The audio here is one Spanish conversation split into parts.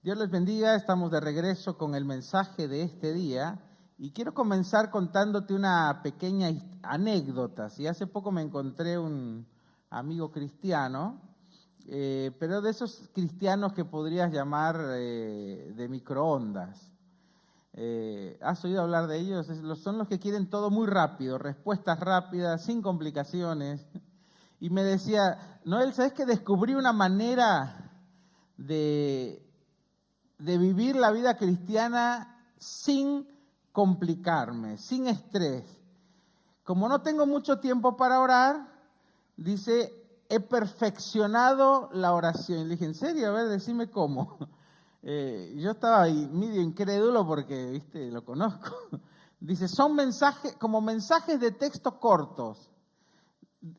Dios les bendiga, estamos de regreso con el mensaje de este día y quiero comenzar contándote una pequeña anécdota. ¿Sí? Hace poco me encontré un amigo cristiano, pero de esos cristianos que podrías llamar de microondas. ¿Has oído hablar de ellos? Son los que quieren todo muy rápido, respuestas rápidas, sin complicaciones. Y me decía, Noel, ¿sabes que descubrí una manera de vivir la vida cristiana sin complicarme, sin estrés? Como no tengo mucho tiempo para orar, dice, he perfeccionado la oración. Y le dije, ¿en serio? A ver, decime cómo. Yo estaba ahí medio incrédulo porque, viste, lo conozco. Dice, son mensajes, como mensajes de texto cortos.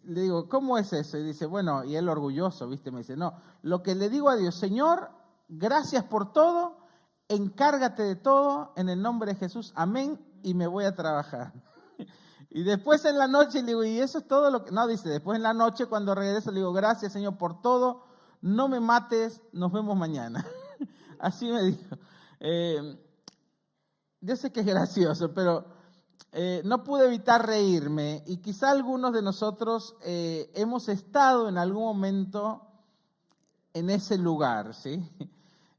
Le digo, ¿cómo es eso? Y dice, bueno, y él orgulloso, viste, me dice, no, lo que le digo a Dios, Señor, gracias por todo, encárgate de todo, en el nombre de Jesús, amén, y me voy a trabajar. Y después en la noche le digo, ¿y eso es todo lo que...? No, dice, después en la noche cuando regreso le digo, gracias Señor por todo, no me mates, nos vemos mañana. Así me dijo. Yo sé que es gracioso, pero no pude evitar reírme y quizá algunos de nosotros hemos estado en algún momento en ese lugar, ¿sí?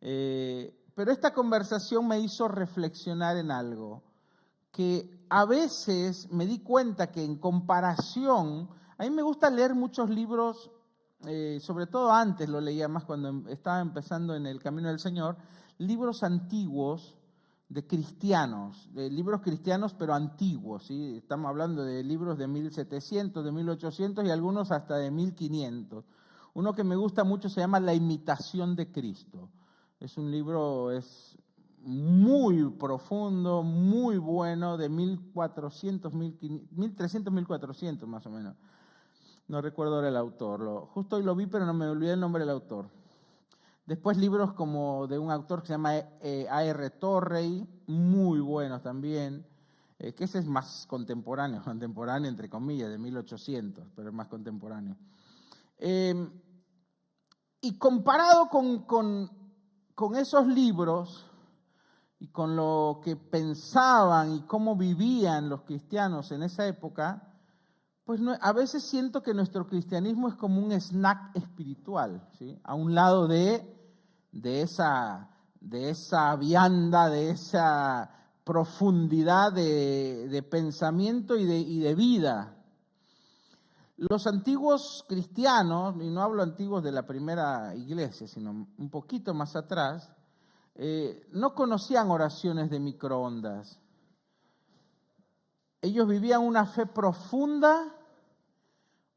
Pero esta conversación me hizo reflexionar en algo, que a veces me di cuenta que en comparación, a mí me gusta leer muchos libros, sobre todo antes lo leía más cuando estaba empezando en el camino del Señor, libros antiguos de cristianos, de libros cristianos pero antiguos, ¿sí? Estamos hablando de libros de 1700, de 1800 y algunos hasta de 1500. Uno que me gusta mucho se llama La imitación de Cristo. Es un libro, es muy profundo, muy bueno, de 1400, 1300, 1400 más o menos. No recuerdo ahora el autor. Justo hoy lo vi, pero no me olvidé el nombre del autor. Después libros como de un autor que se llama A.R. Torrey, muy buenos también, que ese es más contemporáneo entre comillas, de 1800, pero es más contemporáneo. Y comparado con esos libros y con lo que pensaban y cómo vivían los cristianos en esa época, pues a veces siento que nuestro cristianismo es como un snack espiritual, ¿sí? A un lado de esa vianda, de esa profundidad de pensamiento y de vida. Los antiguos cristianos, y no hablo antiguos de la primera iglesia, sino un poquito más atrás, no conocían oraciones de microondas. Ellos vivían una fe profunda,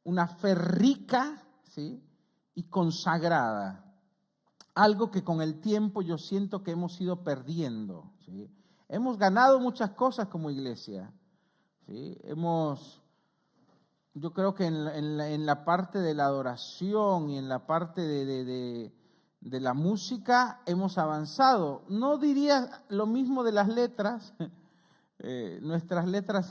una fe rica, ¿sí? Y consagrada. Algo que con el tiempo yo siento que hemos ido perdiendo, ¿sí? Hemos ganado muchas cosas como iglesia, ¿sí? Yo creo que en la parte de la adoración y en la parte de la música hemos avanzado. No diría lo mismo de las letras. Nuestras letras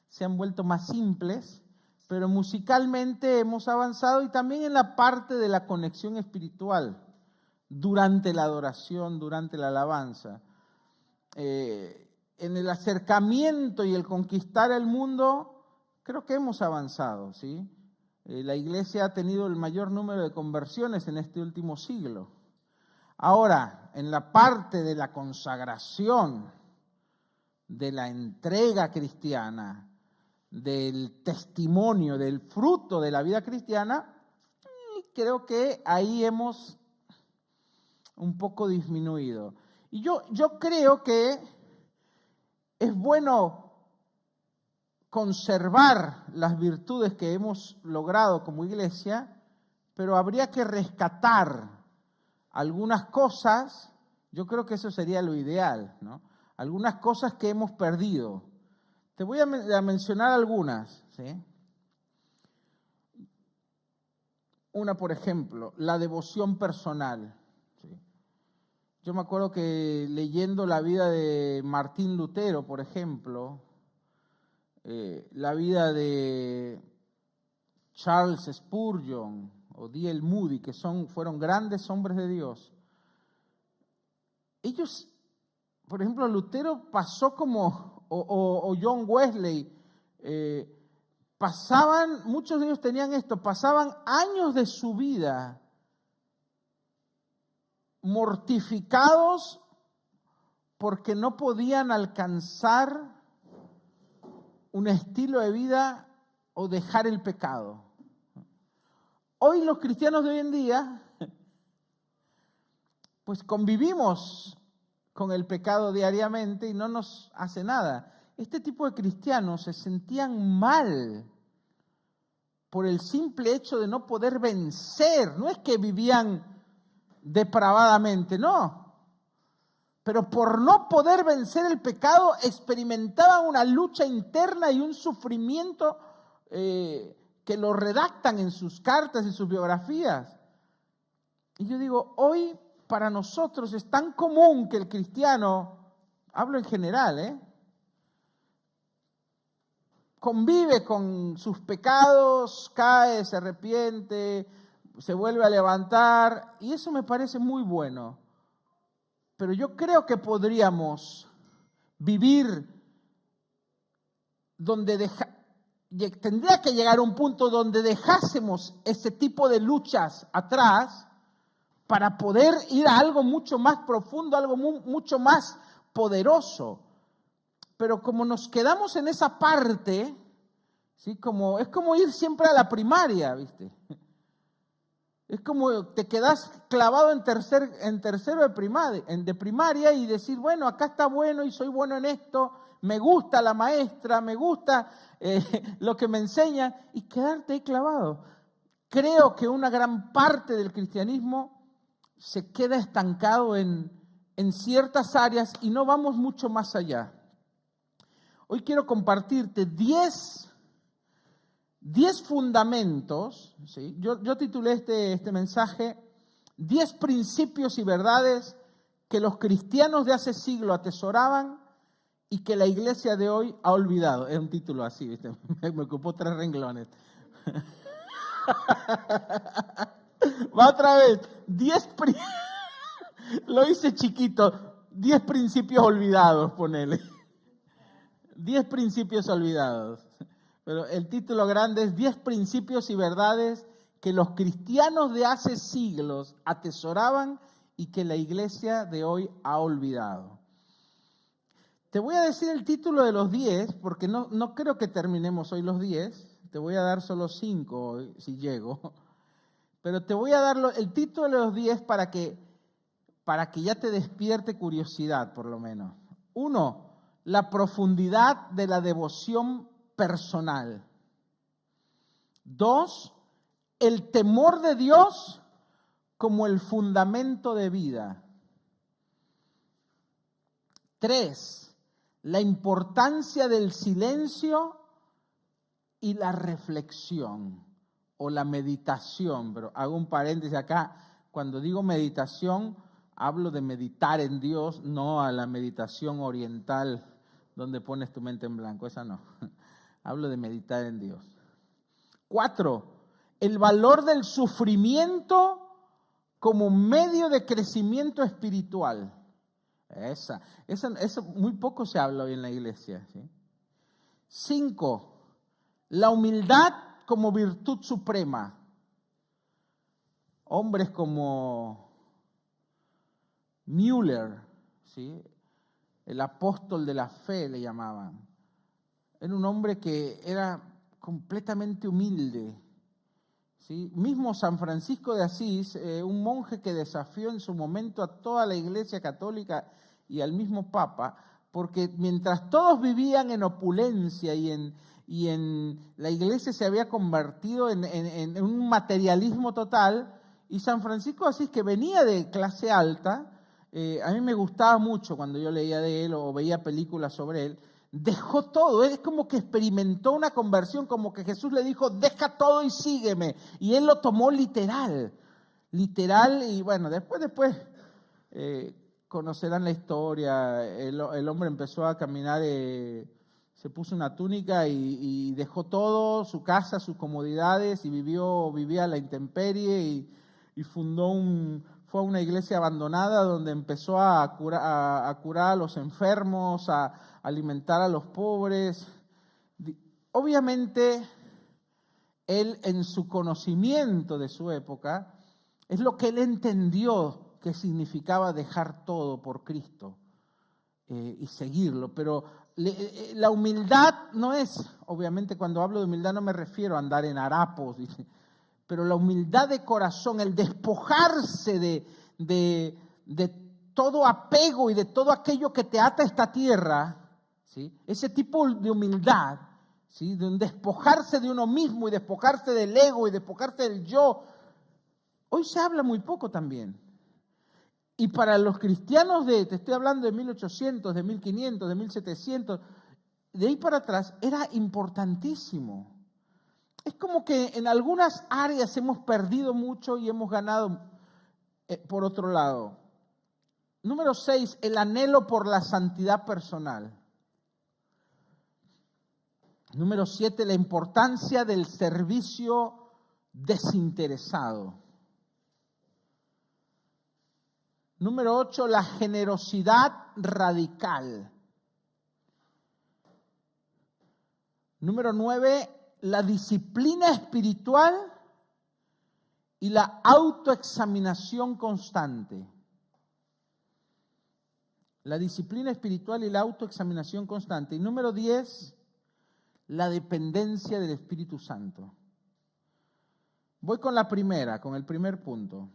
se han vuelto más simples, pero musicalmente hemos avanzado y también en la parte de la conexión espiritual, durante la adoración, durante la alabanza. En el acercamiento y el conquistar el mundo, creo que hemos avanzado, ¿sí? La iglesia ha tenido el mayor número de conversiones en este último siglo. Ahora, en la parte de la consagración, de la entrega cristiana, del testimonio, del fruto de la vida cristiana, creo que ahí hemos un poco disminuido. Y yo creo que es bueno conservar las virtudes que hemos logrado como iglesia, pero habría que rescatar algunas cosas. Yo creo que eso sería lo ideal, ¿no? Algunas cosas que hemos perdido. Te voy a mencionar algunas, ¿sí? Una, por ejemplo, la devoción personal, ¿sí? Yo me acuerdo que leyendo la vida de Martín Lutero, por ejemplo, la vida de Charles Spurgeon o D.L. Moody, que fueron grandes hombres de Dios, ellos, por ejemplo, Lutero pasó como, o John Wesley, muchos de ellos tenían esto, pasaban años de su vida mortificados porque no podían alcanzar un estilo de vida o dejar el pecado. Hoy los cristianos de hoy en día, pues convivimos con el pecado diariamente y no nos hace nada. Este tipo de cristianos se sentían mal por el simple hecho de no poder vencer. No es que vivían depravadamente, no. Pero por no poder vencer el pecado experimentaban una lucha interna y un sufrimiento que lo redactan en sus cartas y sus biografías. Y yo digo, hoy para nosotros es tan común que el cristiano, hablo en general, convive con sus pecados, cae, se arrepiente, se vuelve a levantar, y eso me parece muy bueno. Pero yo creo que podríamos vivir donde tendría que llegar a un punto donde dejásemos ese tipo de luchas atrás para poder ir a algo mucho más profundo, algo mucho más poderoso. Pero como nos quedamos en esa parte, ¿sí? Es como ir siempre a la primaria, ¿viste? Es como te quedas clavado en tercero de primaria y decir, bueno, acá está bueno y soy bueno en esto, me gusta la maestra, me gusta lo que me enseña, y quedarte ahí clavado. Creo que una gran parte del cristianismo se queda estancado en ciertas áreas y no vamos mucho más allá. Hoy quiero compartirte 10 fundamentos, ¿sí? Yo titulé este mensaje 10 principios y verdades que los cristianos de hace siglo atesoraban y que la iglesia de hoy ha olvidado. Es un título así, ¿viste? Me ocupó 3 renglones. Va otra vez. Lo hice chiquito. 10 principios olvidados, ponele. 10 principios olvidados. Pero el título grande es 10 principios y verdades que los cristianos de hace siglos atesoraban y que la iglesia de hoy ha olvidado. Te voy a decir el título de los 10, porque no creo que terminemos hoy los 10. Te voy a dar solo 5 hoy, si llego. Pero te voy a dar el título de los 10 para que ya te despierte curiosidad, por lo menos. 1, la profundidad de la devoción personal. 2, el temor de Dios como el fundamento de vida. 3, la importancia del silencio y la reflexión o la meditación. Pero hago un paréntesis acá, cuando digo meditación, hablo de meditar en Dios, no a la meditación oriental donde pones tu mente en blanco, esa no. Hablo de meditar en Dios. 4, el valor del sufrimiento como medio de crecimiento espiritual. Eso muy poco se habla hoy en la iglesia, ¿sí? 5, la humildad como virtud suprema. Hombres como Müller, ¿sí? El apóstol de la fe le llamaban. Era un hombre que era completamente humilde, ¿sí? Mismo San Francisco de Asís, un monje que desafió en su momento a toda la Iglesia Católica y al mismo Papa, porque mientras todos vivían en opulencia y en la Iglesia se había convertido en un materialismo total, y San Francisco de Asís, que venía de clase alta, a mí me gustaba mucho cuando yo leía de él o veía películas sobre él, dejó todo. Es como que experimentó una conversión, como que Jesús le dijo, deja todo y sígueme. Y él lo tomó literal, y bueno, después conocerán la historia. El hombre empezó a caminar, se puso una túnica y dejó todo, su casa, sus comodidades, y vivía a la intemperie y fundó un fue a una iglesia abandonada donde empezó a curar a los enfermos, a alimentar a los pobres. Obviamente, él en su conocimiento de su época, es lo que él entendió que significaba dejar todo por Cristo y seguirlo. Pero la humildad no es, obviamente cuando hablo de humildad no me refiero a andar en harapos, pero la humildad de corazón, el despojarse de todo apego y de todo aquello que te ata a esta tierra, ¿sí? Ese tipo de humildad, ¿sí? De un despojarse de uno mismo y despojarse del ego y despojarse del yo, hoy se habla muy poco también. Y para los cristianos te estoy hablando de 1800, de 1500, de 1700, de ahí para atrás, era importantísimo. Es como que en algunas áreas hemos perdido mucho y hemos ganado por otro lado. Número 6, el anhelo por la santidad personal. Número 7, la importancia del servicio desinteresado. Número 8, la generosidad radical. Número 9, la disciplina espiritual y la autoexaminación constante. La disciplina espiritual y la autoexaminación constante. Y número 10, la dependencia del Espíritu Santo. Voy con la primera, con el primer punto.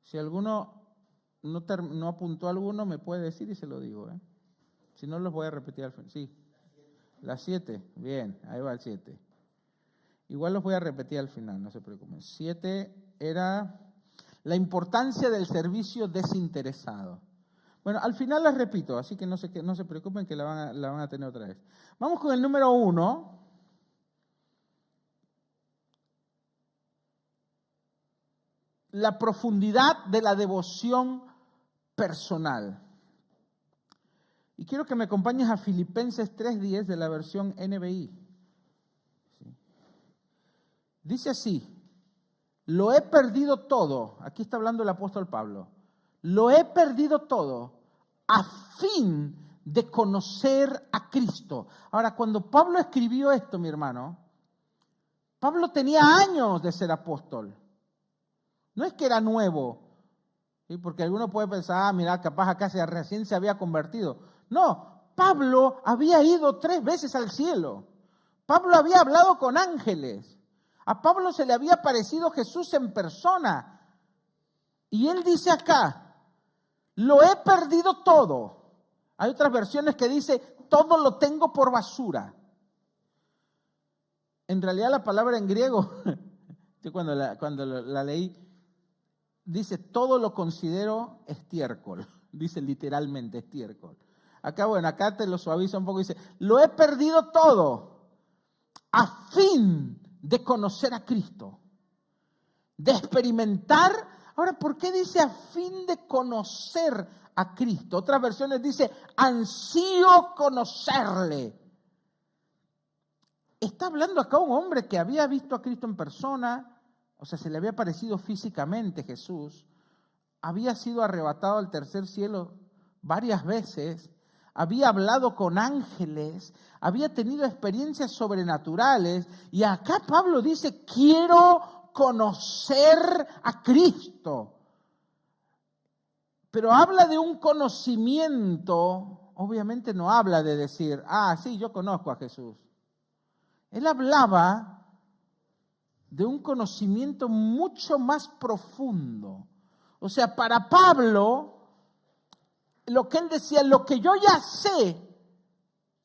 Si alguno no apuntó alguno, me puede decir y se lo digo. Si no, los voy a repetir al final. Sí, la 7. Bien, ahí va el 7. Igual los voy a repetir al final, no se preocupen. 7 era la importancia del servicio desinteresado. Bueno, al final les repito, así que no se preocupen que la van a tener otra vez. Vamos con el número 1. La profundidad de la devoción personal. Y quiero que me acompañes a Filipenses 3:10 de la versión NBI. Dice así: lo he perdido todo. Aquí está hablando el apóstol Pablo. Lo he perdido todo a fin de conocer a Cristo. Ahora, cuando Pablo escribió esto, mi hermano, Pablo tenía años de ser apóstol. No es que era nuevo, ¿sí? Porque alguno puede pensar, mira, capaz acá recién se había convertido. No, Pablo había ido 3 veces al cielo. Pablo había hablado con ángeles. A Pablo se le había aparecido Jesús en persona. Y él dice acá, lo he perdido todo. Hay otras versiones que dice, todo lo tengo por basura. En realidad la palabra en griego, yo cuando la leí, dice, todo lo considero estiércol. Dice literalmente estiércol. Acá, bueno, acá te lo suaviza un poco. Dice, lo he perdido todo a fin de conocer a Cristo. De experimentar. Ahora, ¿por qué dice a fin de conocer a Cristo? Otras versiones dice, ansío conocerle. Está hablando acá un hombre que había visto a Cristo en persona. O sea, se le había aparecido físicamente Jesús, había sido arrebatado al tercer cielo varias veces, había hablado con ángeles, había tenido experiencias sobrenaturales, y acá Pablo dice, quiero conocer a Cristo. Pero habla de un conocimiento, obviamente no habla de decir, sí, yo conozco a Jesús. Él hablaba de un conocimiento mucho más profundo. O sea, para Pablo, lo que él decía, lo que yo ya sé,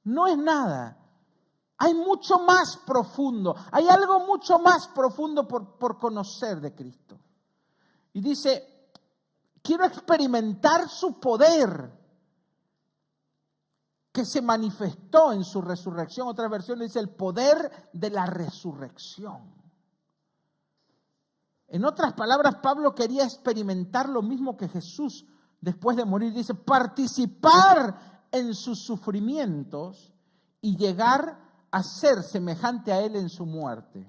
no es nada. Hay mucho más profundo, hay algo mucho más profundo por conocer de Cristo. Y dice, quiero experimentar su poder que se manifestó en su resurrección. Otra versión dice, el poder de la resurrección. En otras palabras, Pablo quería experimentar lo mismo que Jesús después de morir. Dice, participar en sus sufrimientos y llegar a ser semejante a Él en su muerte.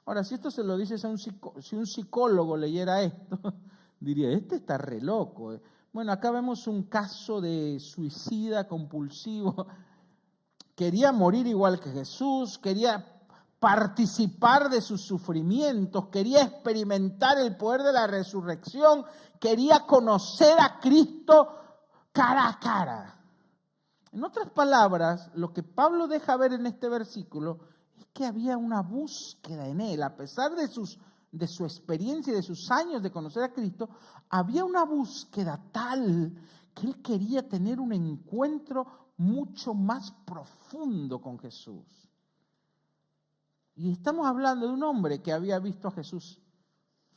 Ahora, si esto se lo dices a si un psicólogo leyera esto, diría, este está re loco. Bueno, acá vemos un caso de suicida compulsivo. Quería morir igual que Jesús, quería participar de sus sufrimientos, quería experimentar el poder de la resurrección, quería conocer a Cristo cara a cara. En otras palabras, lo que Pablo deja ver en este versículo es que había una búsqueda en él, a pesar de su experiencia y de sus años de conocer a Cristo, había una búsqueda tal que él quería tener un encuentro mucho más profundo con Jesús. Y estamos hablando de un hombre que había visto a Jesús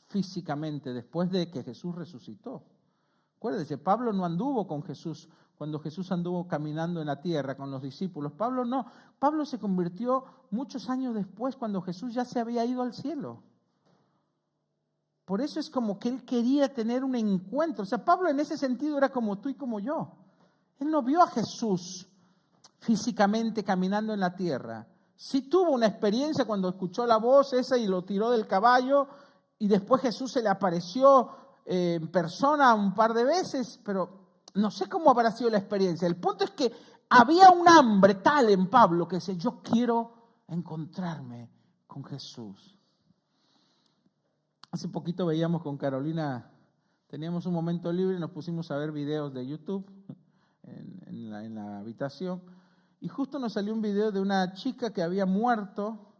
físicamente después de que Jesús resucitó. Acuérdense, Pablo no anduvo con Jesús cuando Jesús anduvo caminando en la tierra con los discípulos. Pablo no. Pablo se convirtió muchos años después cuando Jesús ya se había ido al cielo. Por eso es como que él quería tener un encuentro. O sea, Pablo en ese sentido era como tú y como yo. Él no vio a Jesús físicamente caminando en la tierra. Sí tuvo una experiencia cuando escuchó la voz esa y lo tiró del caballo y después Jesús se le apareció en persona un par de veces, pero no sé cómo habrá sido la experiencia. El punto es que había un hambre tal en Pablo que decía, yo quiero encontrarme con Jesús. Hace poquito veíamos con Carolina, teníamos un momento libre y nos pusimos a ver videos de YouTube en la habitación. Y justo nos salió un video de una chica que había muerto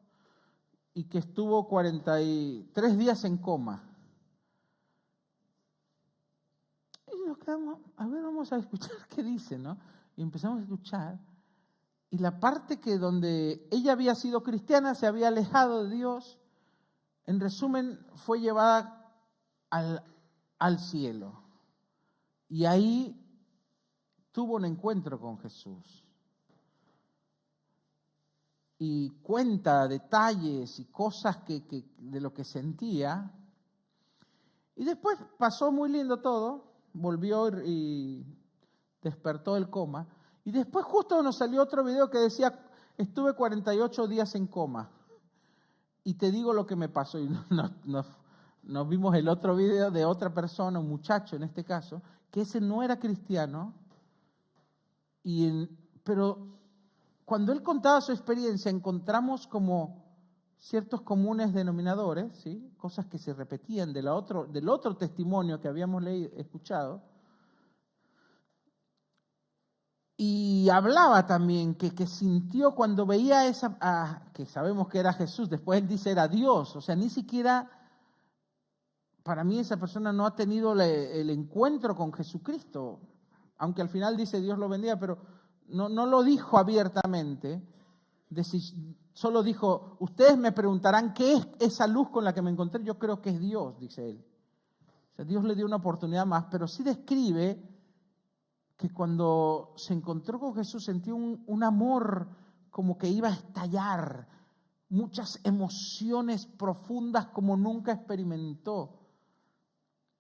y que estuvo 43 días en coma. Y nos quedamos, a ver, vamos a escuchar qué dice, ¿no? Y empezamos a escuchar. Y la parte que donde ella había sido cristiana, se había alejado de Dios, en resumen, fue llevada al cielo. Y ahí tuvo un encuentro con Jesús. Y cuenta detalles y cosas de lo que sentía. Y después pasó muy lindo todo, volvió y despertó del coma. Y después justo nos salió otro video que decía, estuve 48 días en coma. Y te digo lo que me pasó. Y nos vimos el otro video de otra persona, un muchacho en este caso, que ese no era cristiano, pero cuando él contaba su experiencia, encontramos como ciertos comunes denominadores, ¿sí? Cosas que se repetían del otro testimonio que habíamos escuchado. Y hablaba también que sintió cuando veía que sabemos que era Jesús, después él dice era Dios, o sea, ni siquiera, para mí esa persona no ha tenido el encuentro con Jesucristo, aunque al final dice Dios lo bendiga, pero no lo dijo abiertamente, solo dijo, ustedes me preguntarán qué es esa luz con la que me encontré, yo creo que es Dios, dice él. O sea, Dios le dio una oportunidad más, pero sí describe que cuando se encontró con Jesús sintió un amor como que iba a estallar, muchas emociones profundas como nunca experimentó.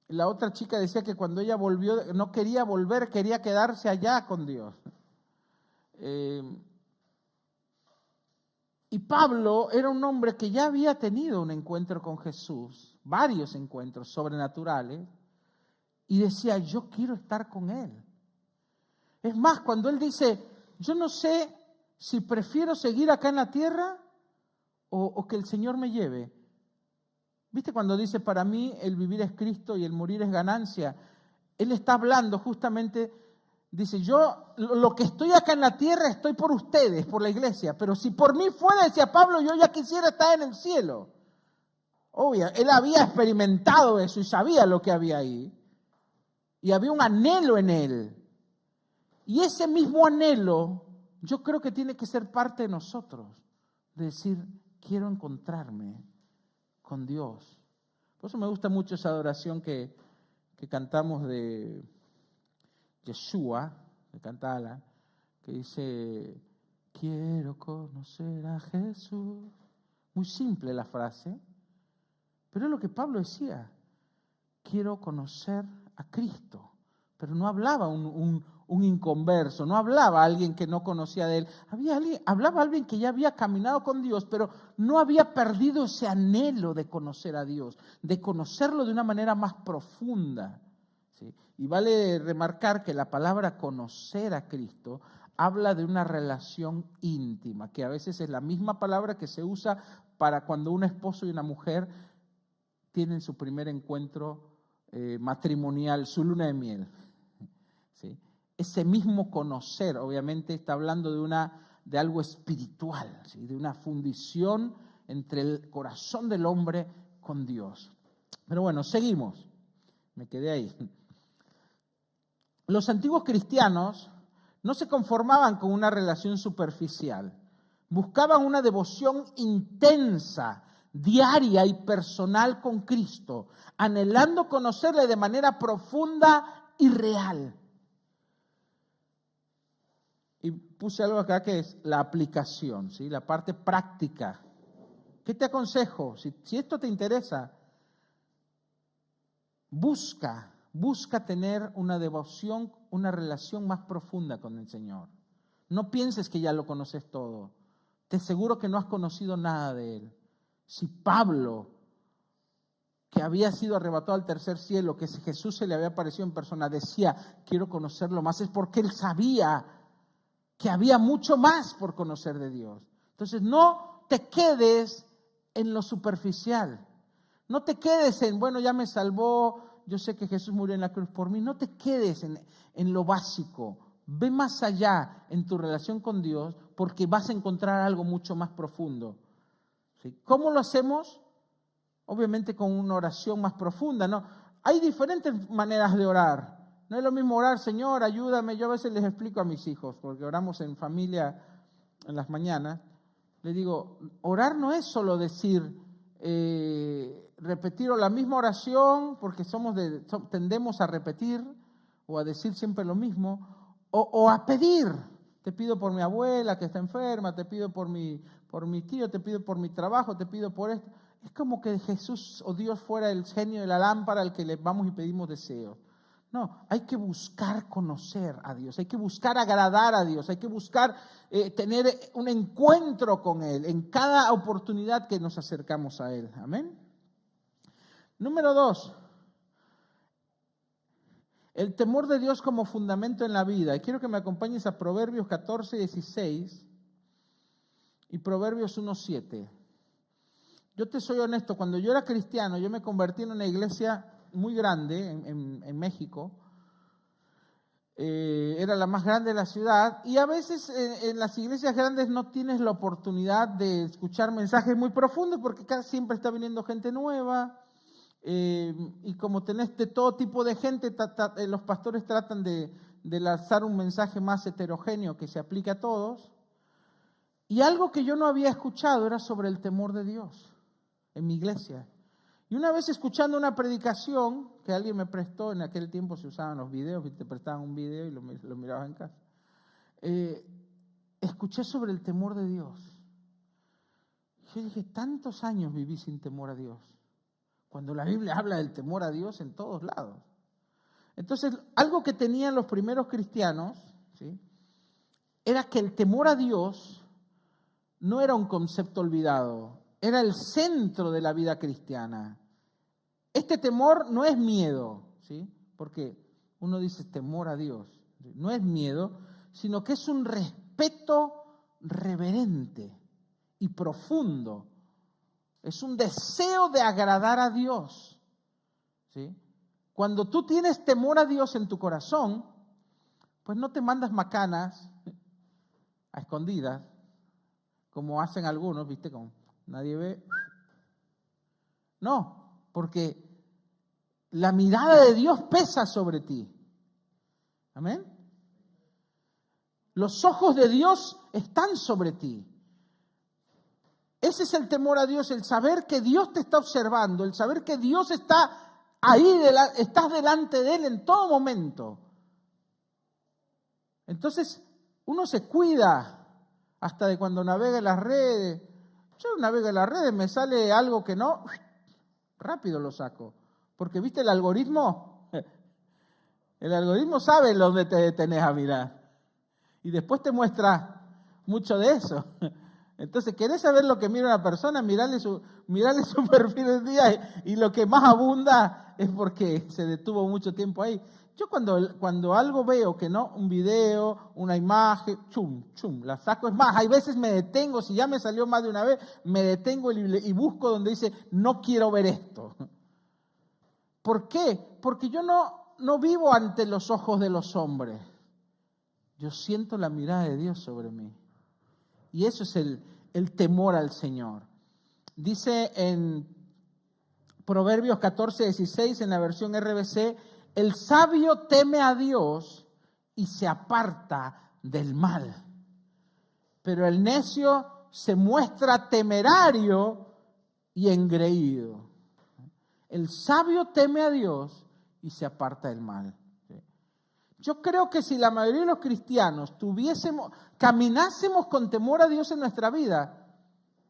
La otra chica decía que cuando ella volvió, no quería volver, quería quedarse allá con Dios. Y Pablo era un hombre que ya había tenido un encuentro con Jesús, varios encuentros sobrenaturales, y decía, yo quiero estar con Él. Es más, cuando él dice, yo no sé si prefiero seguir acá en la tierra o que el Señor me lleve. ¿Viste cuando dice, para mí el vivir es Cristo y el morir es ganancia? Él está hablando justamente, dice, yo lo que estoy acá en la tierra estoy por ustedes, por la iglesia, pero si por mí fuera, decía Pablo, yo ya quisiera estar en el cielo. Obvio, él había experimentado eso y sabía lo que había ahí. Y había un anhelo en él. Y ese mismo anhelo, yo creo que tiene que ser parte de nosotros, de decir, quiero encontrarme con Dios. Por eso me gusta mucho esa adoración que cantamos de Yeshua, de Cantala, que dice, quiero conocer a Jesús. Muy simple la frase, pero es lo que Pablo decía, quiero conocer a Cristo. pero no hablaba un inconverso, no hablaba alguien que no conocía de él. Hablaba alguien que ya había caminado con Dios, pero no había perdido ese anhelo de conocer a Dios, de conocerlo de una manera más profunda. ¿Sí? Y vale remarcar que la palabra conocer a Cristo habla de una relación íntima, que a veces es la misma palabra que se usa para cuando un esposo y una mujer tienen su primer encuentro matrimonial, su luna de miel. ¿Sí? Ese mismo conocer, obviamente, está hablando de algo espiritual, ¿sí? De una fundición entre el corazón del hombre con Dios. Pero bueno, seguimos. Me quedé ahí. Los antiguos cristianos no se conformaban con una relación superficial. Buscaban una devoción intensa, diaria y personal con Cristo, anhelando conocerle de manera profunda y real. Y puse algo acá que es la aplicación, ¿sí? La parte práctica. ¿Qué te aconsejo? Si esto te interesa, busca tener una devoción, una relación más profunda con el Señor. No pienses que ya lo conoces todo. Te aseguro que no has conocido nada de Él. Si Pablo, que había sido arrebatado al tercer cielo, que si Jesús se le había aparecido en persona, decía, quiero conocerlo más, es porque él sabía que había mucho más por conocer de Dios. Entonces, no te quedes en lo superficial. No te quedes en, bueno, ya me salvó, yo sé que Jesús murió en la cruz por mí. No te quedes en lo básico. Ve más allá en tu relación con Dios porque vas a encontrar algo mucho más profundo. ¿Sí? ¿Cómo lo hacemos? Obviamente con una oración más profunda, ¿no? Hay diferentes maneras de orar. No es lo mismo orar, Señor, ayúdame. Yo a veces les explico a mis hijos, porque oramos en familia en las mañanas. Les digo, orar no es solo decir, repetir la misma oración, porque tendemos a repetir o a decir siempre lo mismo, o a pedir. Te pido por mi abuela que está enferma, te pido por mi tío, te pido por mi trabajo, te pido por esto. Es como que Jesús o Dios fuera el genio de la lámpara al que le vamos y pedimos deseos. No, hay que buscar conocer a Dios, hay que buscar agradar a Dios, hay que buscar tener un encuentro con Él en cada oportunidad que nos acercamos a Él. Amén. Número 2, el temor de Dios como fundamento en la vida. Y quiero que me acompañes a Proverbios 14:16 y Proverbios 1:7. Yo te soy honesto, cuando yo era cristiano, yo me convertí en una iglesia muy grande en México. Era la más grande de la ciudad y a veces en las iglesias grandes no tienes la oportunidad de escuchar mensajes muy profundos porque casi siempre está viniendo gente nueva y como tenés de todo tipo de gente, los pastores tratan de lanzar un mensaje más heterogéneo que se aplique a todos. Y algo que yo no había escuchado era sobre el temor de Dios en mi iglesia. Y una vez escuchando una predicación que alguien me prestó, en aquel tiempo se usaban los videos, y te prestaban un video y lo mirabas en casa, escuché sobre el temor de Dios. Yo dije, tantos años viví sin temor a Dios, cuando la Biblia habla del temor a Dios en todos lados. Entonces, algo que tenían los primeros cristianos, ¿sí?, era que el temor a Dios no era un concepto olvidado, era el centro de la vida cristiana. Este temor no es miedo, ¿sí? Porque uno dice temor a Dios. No es miedo, sino que es un respeto reverente y profundo. Es un deseo de agradar a Dios, ¿sí? Cuando tú tienes temor a Dios en tu corazón, pues no te mandas macanas a escondidas, como hacen algunos, ¿viste? Como nadie ve. No, porque la mirada de Dios pesa sobre ti. Amén. Los ojos de Dios están sobre ti. Ese es el temor a Dios, el saber que Dios te está observando, el saber que Dios está ahí, estás delante de Él en todo momento. Entonces, uno se cuida hasta de cuando navega en las redes. Yo navego en las redes, me sale algo que no, rápido lo saco. Porque, ¿viste el algoritmo? El algoritmo sabe dónde te detenés a mirar. Y después te muestra mucho de eso. Entonces, ¿querés saber lo que mira una persona? Mirarle su perfil del día y lo que más abunda es porque se detuvo mucho tiempo ahí. Yo cuando algo veo que no, un video, una imagen, la saco. Es más, hay veces me detengo, si ya me salió más de una vez, me detengo y busco donde dice, no quiero ver esto. ¿Por qué? Porque yo no vivo ante los ojos de los hombres. Yo siento la mirada de Dios sobre mí. Y eso es el temor al Señor. Dice en Proverbios 14:16, en la versión RBC, el sabio teme a Dios y se aparta del mal. Pero el necio se muestra temerario y engreído. El sabio teme a Dios y se aparta del mal. Yo creo que si la mayoría de los cristianos caminásemos con temor a Dios en nuestra vida,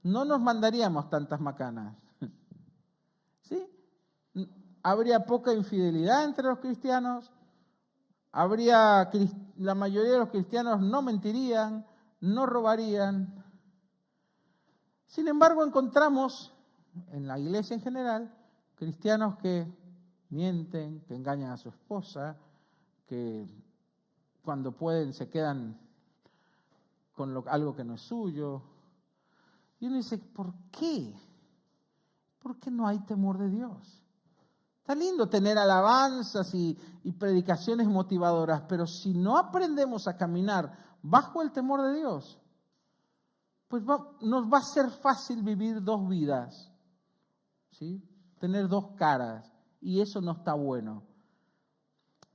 no nos mandaríamos tantas macanas. ¿Sí? Habría poca infidelidad entre los cristianos, la mayoría de los cristianos no mentirían, no robarían. Sin embargo, encontramos en la iglesia en general cristianos que mienten, que engañan a su esposa, que cuando pueden se quedan con algo que no es suyo. Y uno dice, ¿por qué? ¿Por qué no hay temor de Dios? Está lindo tener alabanzas y predicaciones motivadoras, pero si no aprendemos a caminar bajo el temor de Dios, pues nos va a ser fácil vivir dos vidas, ¿sí? Tener dos caras, y eso no está bueno.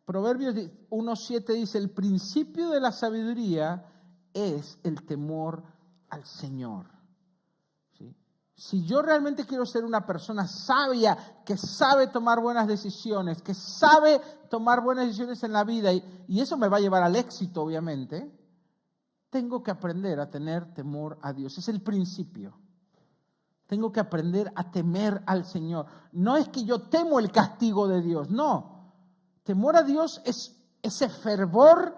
Proverbios 1:7 dice, el principio de la sabiduría es el temor al Señor. ¿Sí? Si yo realmente quiero ser una persona sabia, que sabe tomar buenas decisiones, que sabe tomar buenas decisiones en la vida, y eso me va a llevar al éxito, obviamente, tengo que aprender a tener temor a Dios. Es el principio. Tengo que aprender a temer al Señor. No es que yo temo el castigo de Dios, no. Temor a Dios es ese fervor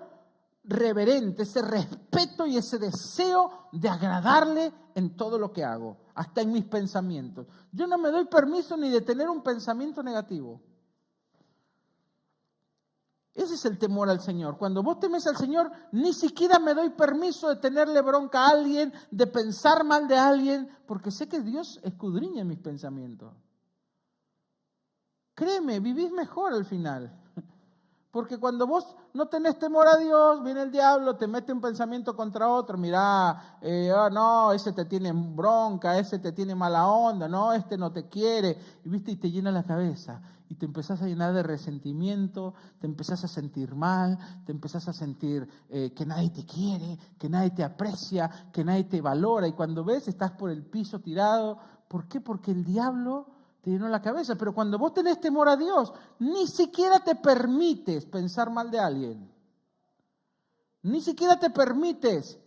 reverente, ese respeto y ese deseo de agradarle en todo lo que hago, hasta en mis pensamientos. Yo no me doy permiso ni de tener un pensamiento negativo. Ese es el temor al Señor. Cuando vos temes al Señor, ni siquiera me doy permiso de tenerle bronca a alguien, de pensar mal de alguien, porque sé que Dios escudriña mis pensamientos. Créeme, vivís mejor al final. Porque cuando vos no tenés temor a Dios, viene el diablo, te mete un pensamiento contra otro. Mirá, no, ese te tiene bronca, ese te tiene mala onda, no, este no te quiere. Y viste, y te llena la cabeza. Y te empezás a llenar de resentimiento, te empezás a sentir mal, te empezás a sentir que nadie te quiere, que nadie te aprecia, que nadie te valora. Y cuando ves, estás por el piso tirado. ¿Por qué? Porque el diablo te llenó la cabeza. Pero cuando vos tenés temor a Dios, ni siquiera te permites pensar mal de alguien. Ni siquiera te permites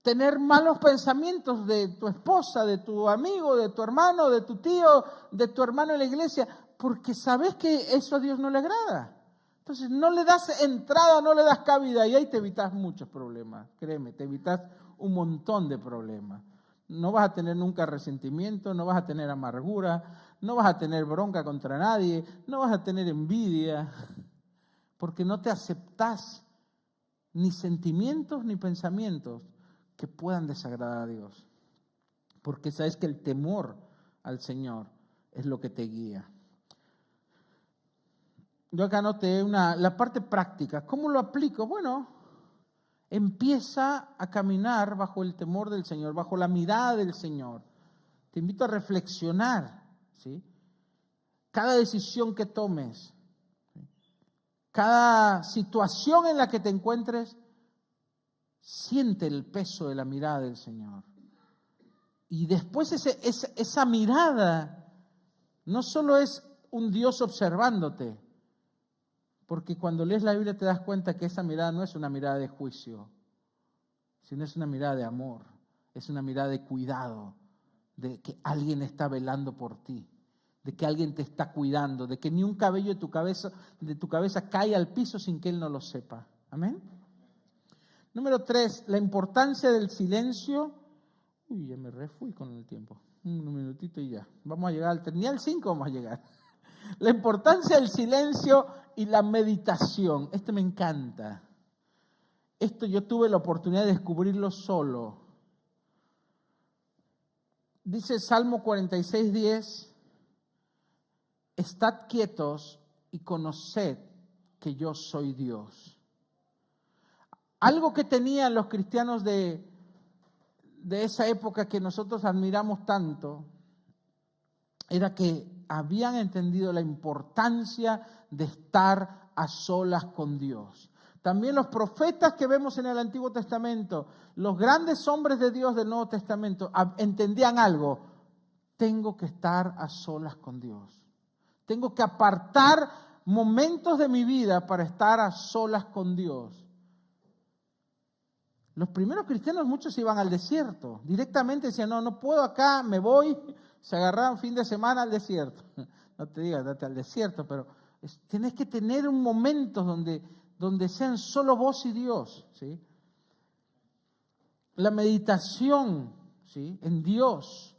tener malos pensamientos de tu esposa, de tu amigo, de tu hermano, de tu tío, de tu hermano en la iglesia, porque sabes que eso a Dios no le agrada. Entonces no le das entrada, no le das cabida y ahí te evitas muchos problemas. Créeme, te evitas un montón de problemas. No vas a tener nunca resentimiento, no vas a tener amargura, no vas a tener bronca contra nadie, no vas a tener envidia, porque no te aceptás ni sentimientos ni pensamientos que puedan desagradar a Dios. Porque sabes que el temor al Señor es lo que te guía. Yo acá anoté la parte práctica. ¿Cómo lo aplico? Bueno, empieza a caminar bajo el temor del Señor, bajo la mirada del Señor. Te invito a reflexionar, ¿sí? Cada decisión que tomes, ¿sí? Cada situación en la que te encuentres, siente el peso de la mirada del Señor. Y después esa mirada no solo es un Dios observándote, porque cuando lees la Biblia te das cuenta que esa mirada no es una mirada de juicio, sino es una mirada de amor, es una mirada de cuidado, de que alguien está velando por ti. de que alguien te está cuidando, de que ni un cabello de tu cabeza cae al piso sin que Él no lo sepa. Amén. Número 3, la importancia del silencio. Uy, ya me refui con el tiempo. Un minutito y ya. Vamos a llegar ni al 5 vamos a llegar. La importancia del silencio y la meditación. Esto me encanta. Esto yo tuve la oportunidad de descubrirlo solo. Dice Salmo 46:10, estad quietos y conoced que yo soy Dios. Algo que tenían los cristianos de esa época que nosotros admiramos tanto, era que habían entendido la importancia de estar a solas con Dios. También los profetas que vemos en el Antiguo Testamento, los grandes hombres de Dios del Nuevo Testamento, entendían algo: tengo que estar a solas con Dios. Tengo que apartar momentos de mi vida para estar a solas con Dios. Los primeros cristianos, muchos iban al desierto. Directamente decían, no puedo acá, me voy. Se agarraban fin de semana al desierto. No te digas, date al desierto, pero tienes que tener un momento donde sean solo vos y Dios, ¿sí? La meditación, ¿sí?, en Dios,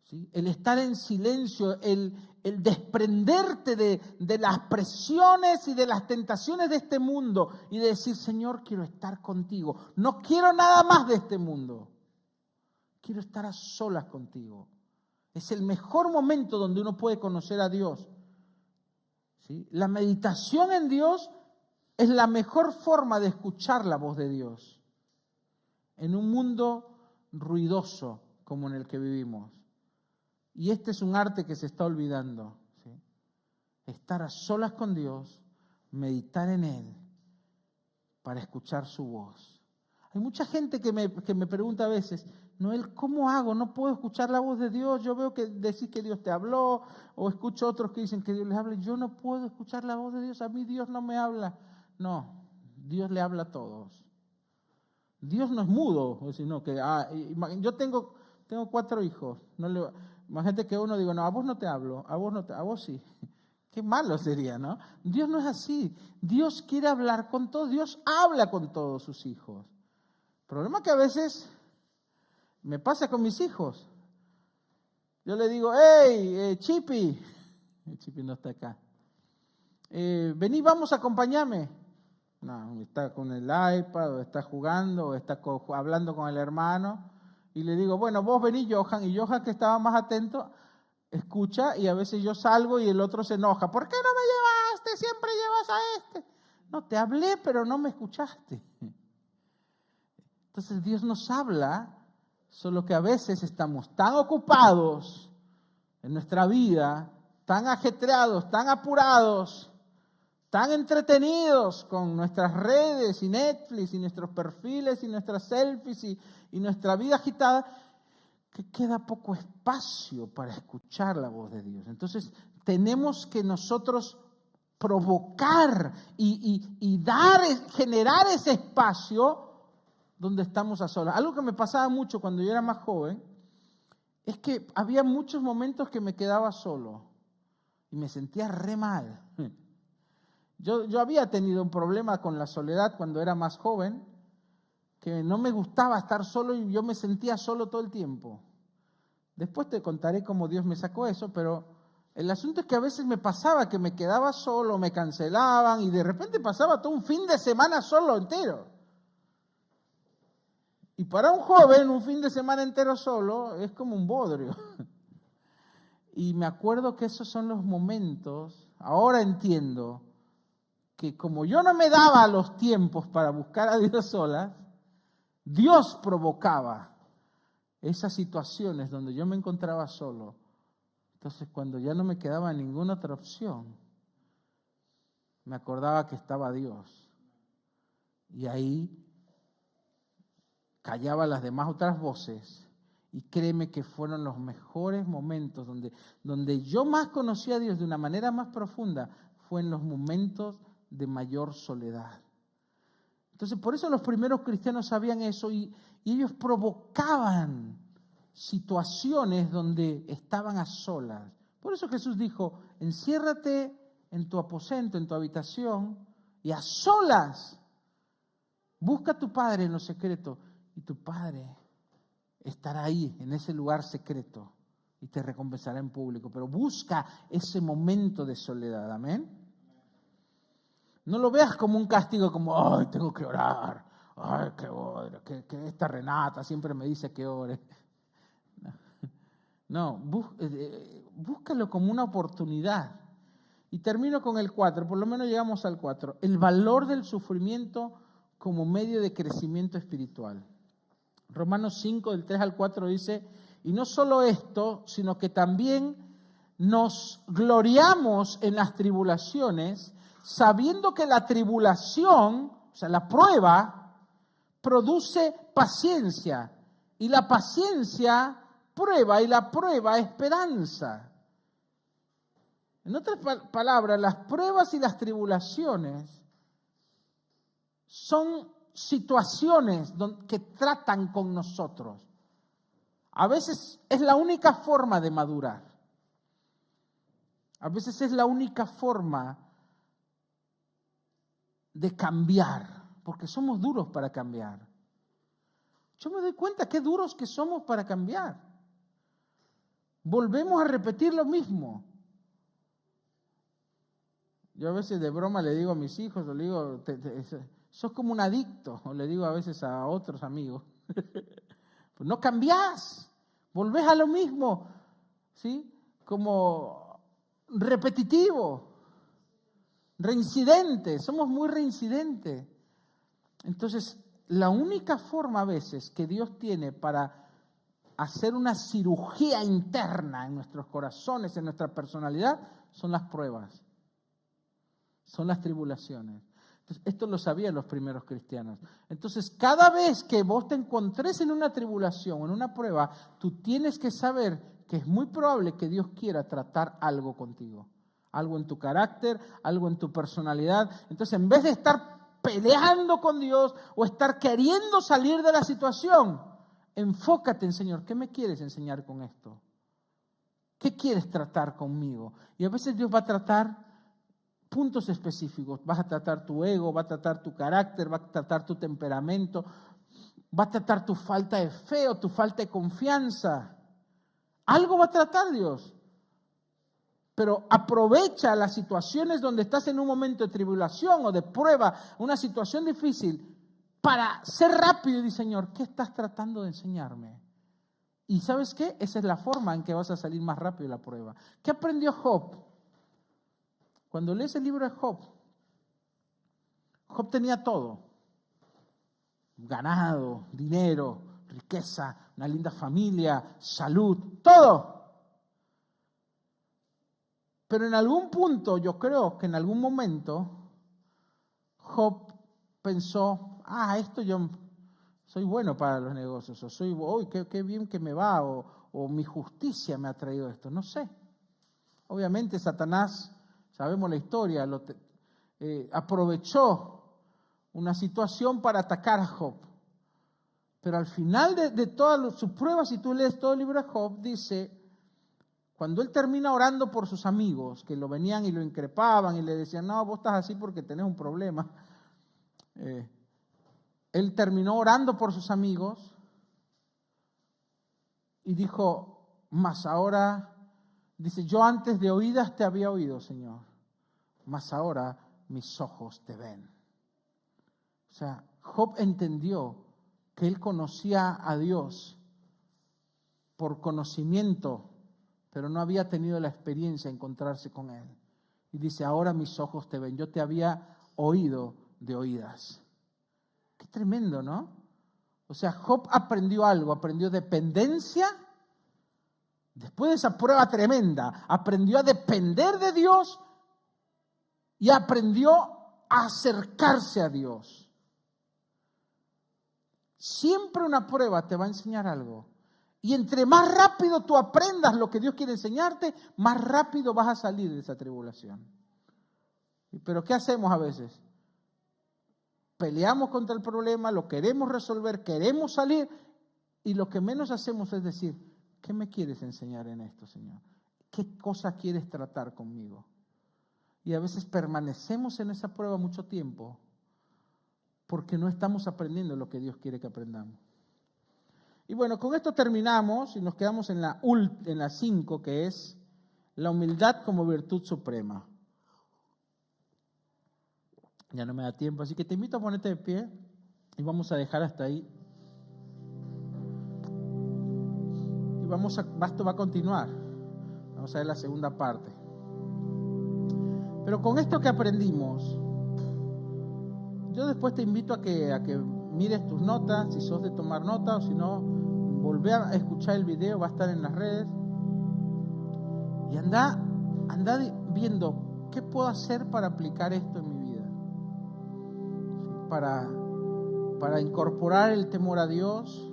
¿sí?, el estar en silencio, el desprenderte de las presiones y de las tentaciones de este mundo y de decir, Señor, quiero estar contigo. No quiero nada más de este mundo. Quiero estar a solas contigo. Es el mejor momento donde uno puede conocer a Dios, ¿sí? La meditación en Dios es la mejor forma de escuchar la voz de Dios en un mundo ruidoso como en el que vivimos. Y este es un arte que se está olvidando, ¿sí? Estar a solas con Dios, meditar en Él para escuchar su voz. Hay mucha gente que me pregunta a veces, Noel, ¿cómo hago? No puedo escuchar la voz de Dios. Yo veo que decís que Dios te habló, o escucho otros que dicen que Dios les habla. Yo no puedo escuchar la voz de Dios. A mí Dios no me habla. No, Dios le habla a todos. Dios no es mudo, sino que yo tengo 4 hijos. Imagínate que uno diga, no, a vos no te hablo, a vos sí. Qué malo sería, ¿no? Dios no es así. Dios quiere hablar con todos. Dios habla con todos sus hijos. El problema es que a veces me pasa con mis hijos. Yo le digo, hey, Chipi. Chipi no está acá. Vení, vamos a acompañarme. No, está con el iPad, o está jugando, o está hablando con el hermano. Y le digo, bueno, vos vení, Johan. Y Johan, que estaba más atento, escucha, y a veces yo salgo y el otro se enoja. ¿Por qué no me llevaste? Siempre llevas a este. No, te hablé, pero no me escuchaste. Entonces Dios nos habla, solo que a veces estamos tan ocupados en nuestra vida, tan ajetreados, tan apurados, tan entretenidos con nuestras redes y Netflix y nuestros perfiles y nuestras selfies y nuestra vida agitada, que queda poco espacio para escuchar la voz de Dios. Entonces tenemos que nosotros provocar y generar ese espacio donde estamos a solas. Algo que me pasaba mucho cuando yo era más joven es que había muchos momentos que me quedaba solo y me sentía re mal. Yo había tenido un problema con la soledad cuando era más joven, que no me gustaba estar solo y yo me sentía solo todo el tiempo. Después te contaré cómo Dios me sacó eso, pero el asunto es que a veces me pasaba que me quedaba solo, me cancelaban y de repente pasaba todo un fin de semana solo entero. Y para un joven, un fin de semana entero solo es como un bodrio. Y me acuerdo que esos son los momentos, ahora entiendo, que como yo no me daba los tiempos para buscar a Dios solas, Dios provocaba esas situaciones donde yo me encontraba solo. Entonces, cuando ya no me quedaba ninguna otra opción, me acordaba que estaba Dios. Y ahí callaba las demás otras voces, y créeme que fueron los mejores momentos donde yo más conocí a Dios de una manera más profunda, fue en los momentos de mayor soledad. Entonces, por eso los primeros cristianos sabían eso y ellos provocaban situaciones donde estaban a solas, Por eso Jesús dijo, enciérrate en tu aposento, en tu habitación, y a solas busca a tu Padre en lo secreto, y tu Padre estará ahí, en ese lugar secreto, y te recompensará en público. Pero busca ese momento de soledad, ¿amén? No lo veas como un castigo, como, ay, tengo que orar, ay, que esta Renata siempre me dice que ore. No, búscalo como una oportunidad. Y termino con el 4, por lo menos llegamos al 4. El valor del sufrimiento como medio de crecimiento espiritual. Romanos 5, del 3 al 4 dice, y no solo esto, sino que también nos gloriamos en las tribulaciones, sabiendo que la tribulación, o sea, la prueba, produce paciencia, y la paciencia prueba, y la prueba esperanza. En otras palabras, las pruebas y las tribulaciones son situaciones que tratan con nosotros. A veces es la única forma de madurar. A veces es la única forma de cambiar, porque somos duros para cambiar. Yo me doy cuenta qué duros que somos para cambiar. Volvemos a repetir lo mismo. Yo a veces de broma le digo a mis hijos, le digo, sos como un adicto, o le digo a veces a otros amigos. Pues no cambiás, volvés a lo mismo, ¿sí? Como repetitivo, reincidente, somos muy reincidentes. Entonces, la única forma a veces que Dios tiene para hacer una cirugía interna en nuestros corazones, en nuestra personalidad, son las pruebas. Son las tribulaciones. Entonces, esto lo sabían los primeros cristianos. Entonces, cada vez que vos te encontres en una tribulación, en una prueba, tú tienes que saber que es muy probable que Dios quiera tratar algo contigo. Algo en tu carácter, algo en tu personalidad. Entonces, en vez de estar peleando con Dios o estar queriendo salir de la situación, enfócate en, Señor, ¿qué me quieres enseñar con esto? ¿Qué quieres tratar conmigo? Y a veces Dios va a tratar puntos específicos. Vas a tratar tu ego, va a tratar tu carácter, va a tratar tu temperamento, va a tratar tu falta de fe o tu falta de confianza. Algo va a tratar Dios. Pero aprovecha las situaciones donde estás en un momento de tribulación o de prueba, una situación difícil, para ser rápido y decir, Señor, ¿qué estás tratando de enseñarme? Y ¿sabes qué? Esa es la forma en que vas a salir más rápido de la prueba. ¿Qué aprendió Job? Cuando lees el libro de Job, Job tenía todo. Ganado, dinero, riqueza, una linda familia, salud, todo. Pero en algún punto, yo creo que en algún momento, Job pensó, esto yo soy bueno para los negocios, o soy, qué bien que me va, o mi justicia me ha traído esto, no sé. Obviamente Satanás, sabemos la historia, aprovechó una situación para atacar a Job. Pero al final de todas sus pruebas, si tú lees todo el libro de Job, dice, cuando él termina orando por sus amigos, que lo venían y lo increpaban y le decían, no, vos estás así porque tenés un problema. Él terminó orando por sus amigos y dijo, mas ahora... Dice, yo antes de oídas te había oído, Señor, mas ahora mis ojos te ven. O sea, Job entendió que él conocía a Dios por conocimiento, pero no había tenido la experiencia de encontrarse con Él. Y dice, ahora mis ojos te ven, yo te había oído de oídas. Qué tremendo, ¿no? O sea, Job aprendió algo, aprendió dependencia. Después de esa prueba tremenda, aprendió a depender de Dios y aprendió a acercarse a Dios. Siempre una prueba te va a enseñar algo. Y entre más rápido tú aprendas lo que Dios quiere enseñarte, más rápido vas a salir de esa tribulación. Pero ¿qué hacemos a veces? Peleamos contra el problema, lo queremos resolver, queremos salir, y lo que menos hacemos es decir, ¿qué me quieres enseñar en esto, Señor? ¿qué cosa quieres tratar conmigo? Y a veces permanecemos en esa prueba mucho tiempo porque no estamos aprendiendo lo que Dios quiere que aprendamos. Y bueno, con esto terminamos y nos quedamos en la 5, que es la humildad como virtud suprema. Ya no me da tiempo, así que te invito a ponerte de pie y vamos a dejar hasta ahí. Y esto va a continuar. Vamos a ver la segunda parte. Pero con esto que aprendimos, yo después te invito a que mires tus notas, si sos de tomar nota, o si no, volvé a escuchar el video, va a estar en las redes. Y anda viendo qué puedo hacer para aplicar esto en mi vida. Para incorporar el temor a Dios,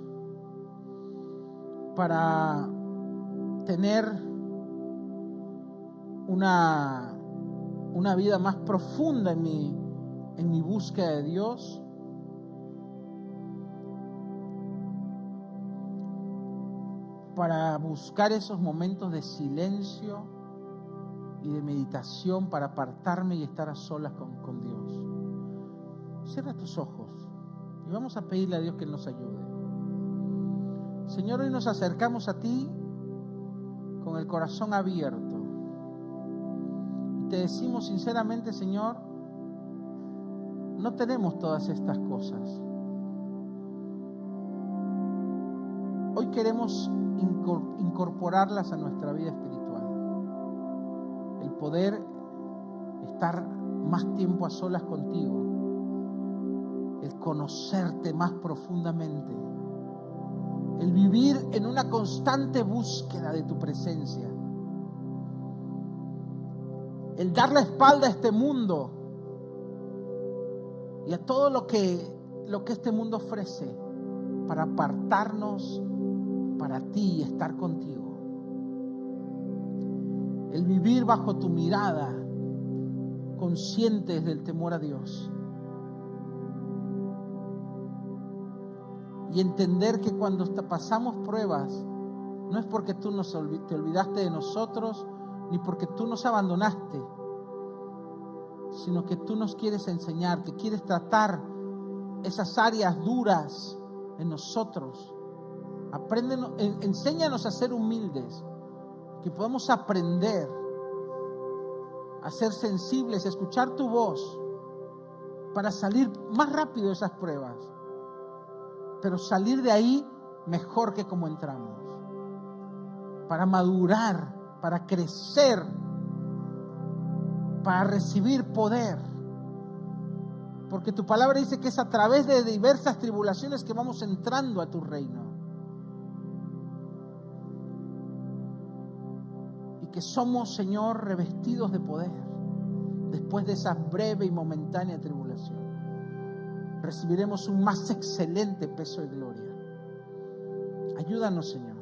para tener una vida más profunda en mi búsqueda de Dios, para buscar esos momentos de silencio y de meditación, para apartarme y estar a solas con Dios. Cierra tus ojos y vamos a pedirle a Dios que nos ayude. Señor, hoy nos acercamos a ti con el corazón abierto y te decimos sinceramente, Señor, no tenemos todas estas cosas. Hoy queremos incorporarlas a nuestra vida espiritual. El poder estar más tiempo a solas contigo, el conocerte más profundamente, el vivir en una constante búsqueda de tu presencia, el dar la espalda a este mundo y a todo lo que este mundo ofrece para apartarnos para ti y estar contigo. El vivir bajo tu mirada, conscientes del temor a Dios. Y entender que cuando pasamos pruebas, no es porque tú te olvidaste de nosotros, ni porque tú nos abandonaste, sino que tú nos quieres enseñar, que quieres tratar esas áreas duras en nosotros. Enséñanos a ser humildes, que podamos aprender a ser sensibles, a escuchar tu voz, para salir más rápido de esas pruebas, pero salir de ahí mejor que como entramos, para madurar, para crecer, para recibir poder, porque tu palabra dice que es a través de diversas tribulaciones que vamos entrando a tu reino, y que somos, Señor, revestidos de poder después de esa breve y momentánea tribulación. Recibiremos un más excelente peso de gloria. Ayúdanos, Señor.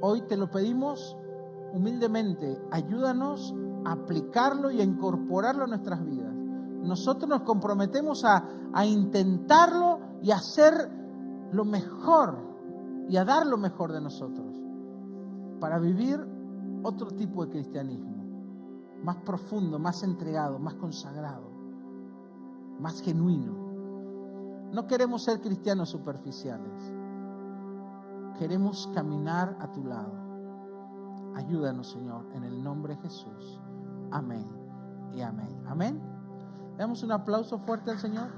Hoy te lo pedimos humildemente. Ayúdanos a aplicarlo y a incorporarlo a nuestras vidas. Nosotros nos comprometemos a intentarlo y a hacer lo mejor y a dar lo mejor de nosotros para vivir otro tipo de cristianismo, más profundo, más entregado, más consagrado, más genuino. No queremos ser cristianos superficiales. Queremos caminar a tu lado. Ayúdanos, Señor, en el nombre de Jesús. Amén y amén. Amén. Damos un aplauso fuerte al Señor.